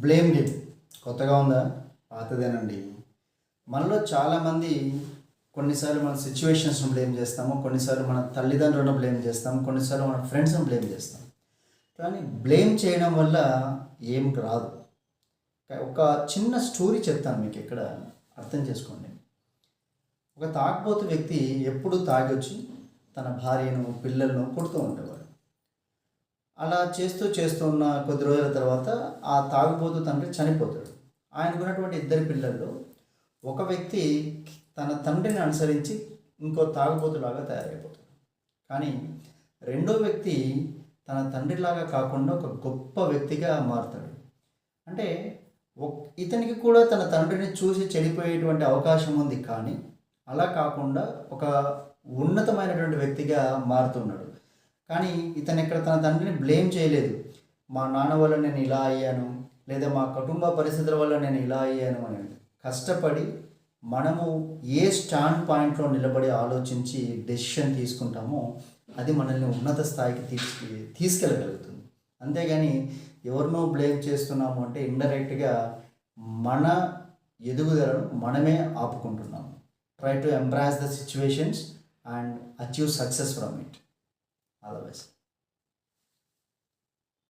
Blame game కొత్తగా ఉందా? పాతదేనండి. మనలో చాలామంది కొన్నిసార్లు మన సిచ్యువేషన్స్ను బ్లేమ్ చేస్తాము, కొన్నిసార్లు మన తల్లిదండ్రులను బ్లేమ్ చేస్తాము, కొన్నిసార్లు మన ఫ్రెండ్స్ని బ్లేమ్ చేస్తాం. కానీ బ్లేమ్ చేయడం వల్ల ఏం రాదు. ఒక చిన్న స్టోరీ చెప్తాను మీకు, ఇక్కడ అర్థం చేసుకోండి. ఒక తాగుబోతు వ్యక్తి ఎప్పుడూ తాగొచ్చి తన భార్యను పిల్లలను కొడుతూ ఉండేవాడు. అలా చేస్తూ ఉన్న కొద్ది రోజుల తర్వాత ఆ తాగుబోతు తండ్రి చనిపోతాడు. ఆయనకున్నటువంటి ఇద్దరు పిల్లల్లో ఒక వ్యక్తి తన తండ్రిని అనుసరించి ఇంకో తాగుబోతులాగా తయారైపోతాడు. కానీ రెండో వ్యక్తి తన తండ్రిలాగా కాకుండా ఒక గొప్ప వ్యక్తిగా మారుతాడు. అంటే ఇతనికి కూడా తన తండ్రిని చూసి చెడిపోయేటువంటి అవకాశం ఉంది, కానీ అలా కాకుండా ఒక ఉన్నతమైనటువంటి వ్యక్తిగా మారుతున్నాడు. కానీ ఇతను ఇక్కడ తన తండ్రిని బ్లేమ్ చేయలేదు. మా నాన్న వల్ల నేను ఇలా అయ్యాను, లేదా మా కుటుంబ పరిస్థితుల వల్ల నేను ఇలా అయ్యాను అని. కష్టపడి మనము ఏ స్టాండ్ పాయింట్లో నిలబడి ఆలోచించి డెసిషన్ తీసుకుంటామో అది మనల్ని ఉన్నత స్థాయికి తీసుకెళ్ళగలుగుతుంది. అంతేగాని ఎవరినో బ్లేమ్ చేస్తున్నాము అంటే ఇండైరెక్ట్గా మన ఎదుగుదలను మనమే ఆపుకుంటున్నాము. Try to embrace the situations and achieve success from it. All the best.